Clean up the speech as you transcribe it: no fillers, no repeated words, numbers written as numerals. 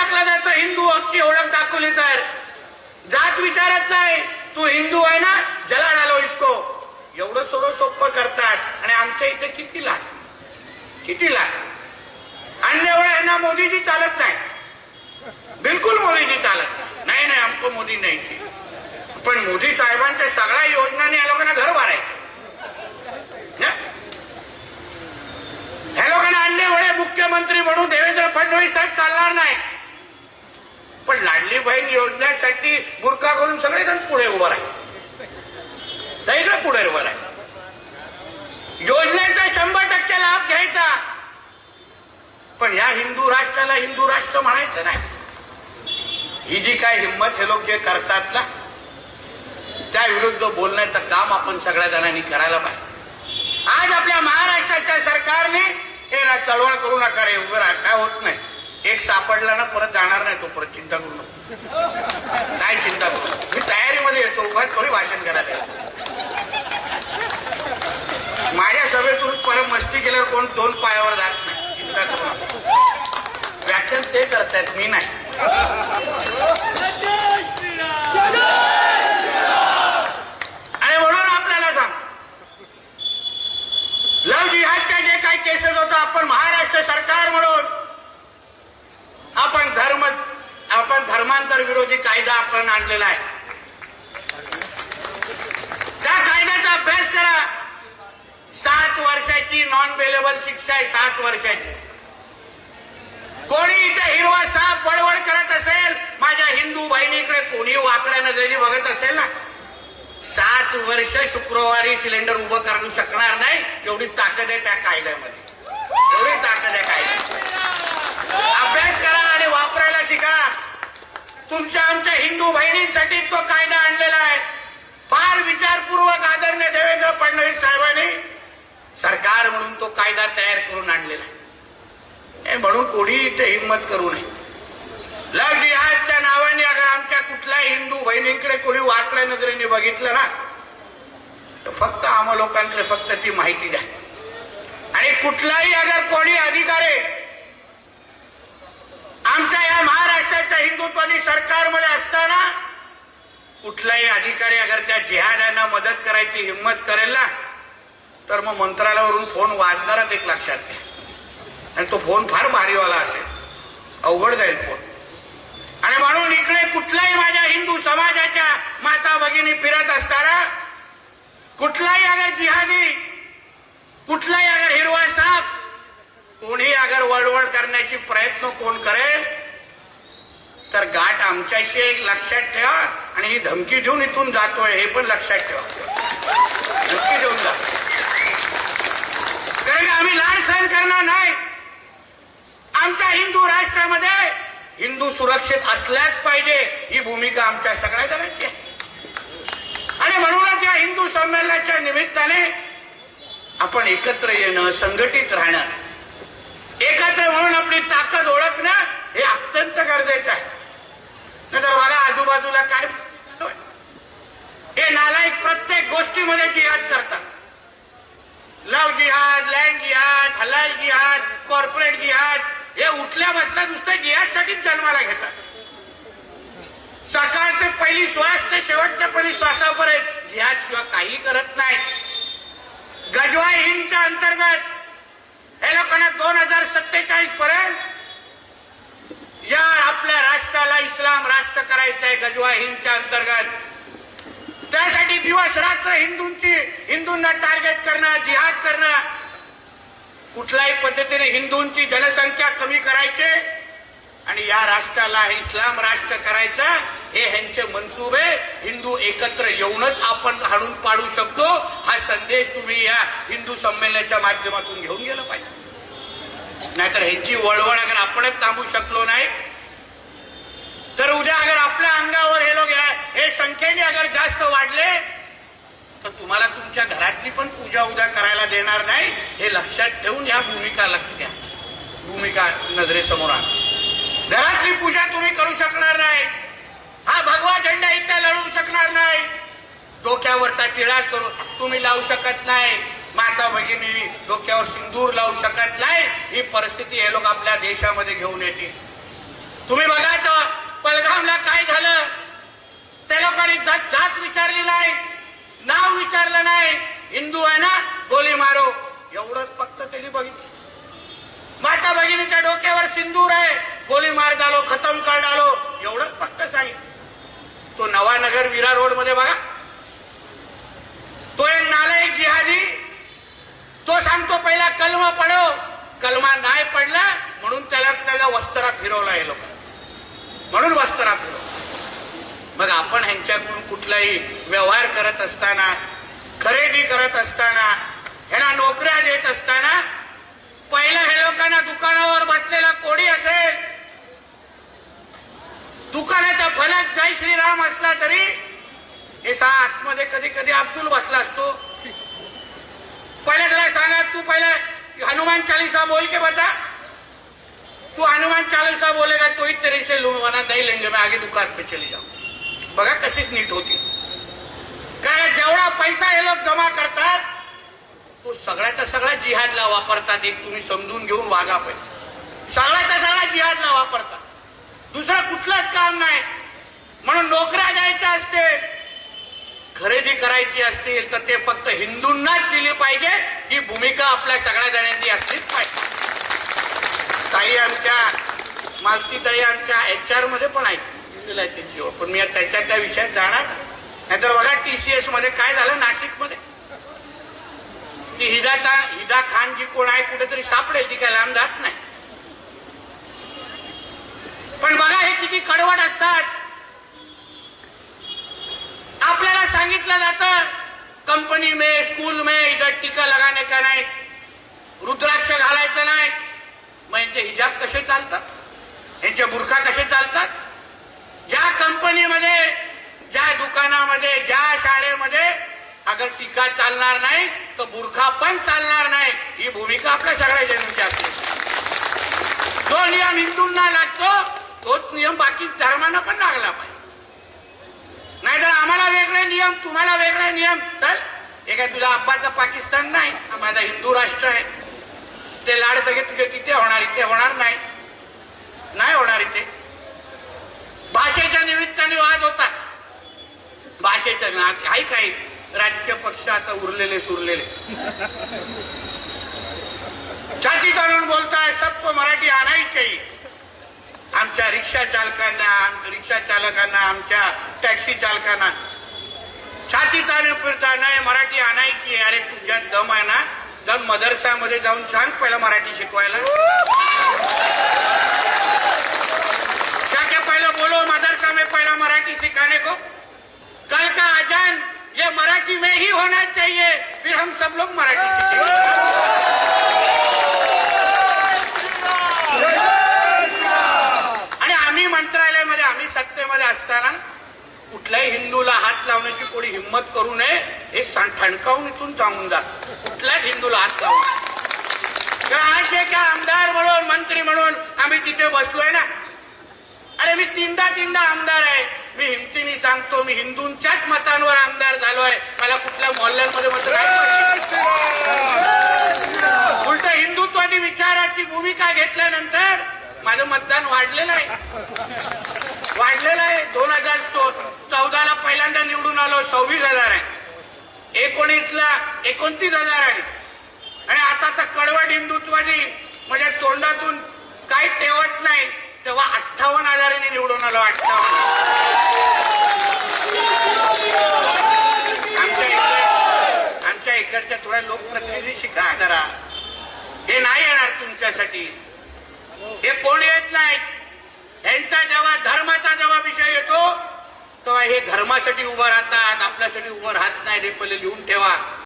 टाकला जातो हिंदू हक्की ओळख दाखवली तर. जात विचारत नाही, तू हिंदू आहे ना, जला डालो इसको. एवढं सोपं करतात. आणि आमच्या इथे किती लाख अन्य एवढं आहे ना. मोदीजी चालत नाही, बिलकुल मोदीजी चालत नाही. नाही आमको मोदी नाही. पण मोदी साहेबांच्या सगळ्या योजनांनी या लोकांना घर भरायचं. ह्या लोकांना अन्य एवढे मुख्यमंत्री म्हणून देवेंद्र फडणवीस साहेब चालणार नाही. पण लाडली बहीण योजनेसाठी बुरका करून सगळेजण पुढे उभं राहील. सगळीकडे पुढे उभं राहील. योजनेचा 100% लाभ घ्यायचा. पण ह्या हिंदू राष्ट्राला हिंदू राष्ट्र म्हणायचं नाही. ही जी काय हिंमत हे लोक जे करतात ना, त्या विरुद्ध बोलण्याचं काम आपण सगळ्या जणांनी करायला पाहिजे. आज आपल्या महाराष्ट्राच्या सरकारने हे ना चळवळ करू नका रे, उभं राहा, काय होत नाही. एक सापडला ना परत जाणार नाही तो, परत चिंता करू नको. काय चिंता करू, मी तयारीमध्ये येतो, उगाच थोडी भाषण करायला. माझ्या सभेतून परत मस्ती केल्यावर कोण 2 पायावर जात नाही. चिंता करू नका. व्याख्यान ते करतायत, मी नाही. आणि म्हणून आपल्याला सांग, लव्ह जिहादच्या जे काही केसेस होतं, आपण महाराष्ट्र सरकार म्हणून आपण धर्मांतर विरोधी कायदा आपण आणलेला आहे. त्या कायद्याचा अभ्यास करा. 7 वर्षाची नॉन बेलेबल शिक्षा आहे, 7 वर्षाची. कोणी इथे हिरवा साप बडबड करत असेल, माझ्या हिंदू बहिणीकडे कोणी वाकड्या नजरेने बघत असेल ना, 7 वर्ष शुक्रवारी सिलेंडर उभं करू शकणार नाही. एवढी ताकद आहे त्या कायद्यामध्ये, एवढी ताकद आहे कायद्यात. अभ्यास करा आणि वापरायला शिका. तुमच्या आमच्या हिंदू बहिणींसाठी तो कायदा आणलेला आहे. फार विचारपूर्वक आदरणीय देवेंद्र फडणवीस साहेबांनी सरकार म्हणून तो कायदा तयार करून आणलेला आहे. म्हणून कोणी इथे हिंमत करू नये. लव्ह जिहादच्या नावाने अगर आमच्या कुठल्याही हिंदू बहिणींकडे कोणी वाकड्या नजरेने बघितलं ना, तर फक्त आम्हा लोकांकडे फक्त ती माहिती द्या. आणि कुठलाही अगर कोणी अधिकारी आमच्या या महाराष्ट्राच्या हिंदुत्वादी सरकारमध्ये असताना कुठलाही अधिकारी अगर त्या जिहाद्यांना मदत करायची हिंमत करेल ना, तर मग मंत्रालयावरून फोन वाजणारच, एक लक्षात घ्या. आणि तो फोन फार भारीवाला असेल, अवघड जाईल फोन. आणि म्हणून इकडे कुठलाही माझ्या हिंदू समाजाच्या माता भगिनी फिरत असताना कुठलाही अगर जिहादी, कुठलाही अगर हिरवा साप, कोणी अगर वळवळ करण्याची प्रयत्न कोण करेल, तर गाठ आमच्याशी एक लक्षात ठेवा. आणि ही धमकी देऊन इथून जातोय हे पण लक्षात ठेवा. धमकी देऊन जातो, कारण आम्ही लाड सहन करणार नाही. आमच्या हिंदू राष्ट्रामध्ये हिंदू सुरक्षित असल्याच पाहिजे, ही भूमिका आमच्या सगळ्या जणांची आहे. आणि म्हणूनच या हिंदू संमेलनाच्या निमित्ताने आपण एकत्र येणं, संघटित राहणं, एकत्र म्हणून आपली ताकद ओळखणं हे अत्यंत गरजेचं आहे. नाहीतर बघा आजूबाजूला काय हे नालायक प्रत्येक गोष्टीमध्ये जिहाद करतात. लव्ह जिहाद, लँड जिहाद, हलाल जिहाद, कॉर्पोरेट जिहाद, हे उठल्या बसल्या नुसतं जिहादसाठीच जन्माला घेतात. सकाळ ते पहिली श्वास ते शेवटच्या पहिली श्वासापर्यंत जिहाद शिवाय काही करत नाही. गजवा हिंदच्या अंतर्गत हे लोकांना 2047 पर्यंत या आपल्या राष्ट्राला इस्लाम राष्ट्र करायचं आहे. गजवा हिंदच्या अंतर्गत त्यासाठी दिवस रात्र हिंदूंना टार्गेट करणं, जिहाद करणं, कुठल्याही पद्धतीने हिंदूंची जनसंख्या कमी करायचे आणि या राष्ट्राला इस्लाम राष्ट्र करायचं, हे ह्यांचे मनसुबे. हिंदू एकत्र येऊनच आपण हाणून पाडू शकतो, हा संदेश तुम्ही या हिंदू संमेलनाच्या माध्यमातून घेऊन गेला पाहिजे. नाहीतर ह्यांची वळवळ अगर आपणच थांबू शकलो नाही, तर उद्या अगर आपल्या अंगावर हे लोक हे संख्येने अगर जास्त वाढले, तर तुम्हाला तुमच्या घरातली पण पूजा उद्या करायला देणार नाही. हे लक्षात ठेवून या भूमिका नजरेसमोर आण. घरातली पूजा तुम्ही करू शकणार नाही, हा भगवा झेंडा इथे लढवू शकणार नाही, डोक्यावरचा टिळा करू तुम्ही लावू शकत नाही, माता भगिनी डोक्यावर सिंदूर लावू शकत नाही. ही परिस्थिती हे लोक आपल्या देशामध्ये घेऊन येतील. तुम्ही बघा तर पलगामला काय झालं, त्या लोकांनी जात विचारली नाही, नाव विचारलं नाही, हिंदू आहे ना गोली मारो, एवढंच फक्त त्यांनी बघितलं. माता भगिनीच्या डोक्यावर सिंदूर आहे, गोली मार डालो, खतम कर डालो, एवढंच फक्त सांगितलं. तो नवानगर विरा रोड मध्ये बघा, तो एक नालायक जिहादी, तो सांगतो पहिला कलमा पडो, कलमा नाही पडला म्हणून त्याला वस्त्रा फिरवला हे लोक, म्हणून वस्त्रा फिरवला. मग आपण ह्यांच्याकडून कुठलाही व्यवहार करत असताना, खरेदी करत असताना, ह्यांना नोकऱ्या देत असताना, पहिलं हे लोकांना दुकानावर बसलेला कोडी असेल, दुकानाचा फलक जय श्रीराम असला तरी हे आतमध्ये कधी कधी अब्दुल बसला असतो. पहिले त्याला सांगा, तू पहिले हनुमान चालीसा बोल के बता, तू हनुमान चालीसा बोलेगा तो ही तेरे से लूंगा नहीं लेंगे, मैं आगे दुकान पे चली जाऊं. बघा कशीच नीट होती. कारण जेवढा पैसा हे लोक जमा करतात तो सगळ्याचा सगळा जिहादला वापरतात. एक तुम्ही समजून घेऊन वागा पाहिजे, सगळ्याचा सगळा जिहादला वापरतात, दुसरं कुठलंच काम नाही. म्हणून नोकऱ्या द्यायच्या असते, खरेदी करायची असतील तर ते फक्त हिंदूंनाच दिली पाहिजे, ही भूमिका आपल्या सगळ्या जणांची असलीच पाहिजे. ताई आमच्या मालतीताई आमच्या HR मध्ये पण ऐकलेलं त्यांची, पण मी त्याच्या त्या विषयात जाणार नाहीतर बघा TCS मध्ये काय झालं नाशिकमध्ये, ती हिदा खान जी कोण आहे कुठेतरी सापडेल, ती काय लांब जात नाही. पण बघा हे किती कडवट असतात. आपल्याला सांगितलं जातं कंपनी में स्कूल में इधर टीका लगाने का नाही, रुद्राक्ष घालायचं नाही. मग यांचे हिजाब कसे चालतात, यांचे बुरखा कसे चालतात? ज्या कंपनीमध्ये, ज्या दुकानामध्ये, ज्या शाळेमध्ये अगर टीका चालणार नाही तर बुरखा पण चालणार नाही. ही भूमिका आपल्या सगळ्या जणांची असते. जो नियम हिंदूंना लागतो तोच नियम बाकी धर्मांना पण लागला पाहिजे. नाहीतर आम्हाला वेगळे नियम, तुम्हाला वेगळे नियम. चल हे काय तुझा अब्बाचा पाकिस्तान नाही, हा माझा हिंदू राष्ट्र आहे. ते लाड सगळे तुझे तिथे होणार, इथे होणार नाही, नाही होणार इथे. भाषेच्या निमित्ताने वाद होता, भाषेच्या काही काही राजकीय पक्ष आता उरलेले सुरलेले छाती ताणून बोलताय सबको मराठी आना ही चाहिए. आमच्या रिक्षा चालकांना, आमच्या टॅक्सी चालकांना छाती ताणून फिरता नाही, मराठी आणायची आहे. अरे तुझ्यात दम आहे ना, जाऊन मदरसामध्ये जाऊन सांग पहिला मराठी शिकवायला. क्या पहले बोलो मदरसा में पहला मराठी सिखाने को. कल का अजान ये मराठी में ही होना चाहिए, फिर हम सब लोग मराठी सीखेंगे. आणि आम्ही मंत्रालयामध्ये, आम्ही सत्तेमध्ये असताना कुठल्याही हिंदूला हात लावण्याची कोणी हिंमत करू नये हे ठणकावून इथून सांगून जात. कुठल्याच हिंदूला हात लावू नये. आज जे काय आमदार म्हणून, मंत्री म्हणून आम्ही तिथे बसलोय ना, अरे मी तीनदा आमदार आहे. मी हिमतीने सांगतो, मी हिंदूंच्याच मतांवर आमदार झालोय. मला कुठल्या मोहल्ल्यांमध्ये मत नाही. उलट हिंदुत्वादी विचाराची भूमिका घेतल्यानंतर माझं मतदान वाढलेलं आहे. 2014ला पहिल्यांदा निवडून आलो, 26,000 आहे. 19ला 29,000 आहे. आणि आता तर कडवट हिंदुत्वादी म्हणजे तोंडातून काही ठेवत नाही, तेव्हा 58,000 निवडून आलो. 58. आमच्या इकडच्या थोड्या लोकप्रतिनिधी शिका जरा. हे नाही येणार तुमच्यासाठी, हे कोण येत नाही. यांचा जेव्हा विषय येतो तेव्हा हे धर्मासाठी उभं राहतात, आपल्यासाठी उभं राहत नाही. हे पहिले लिहून ठेवा.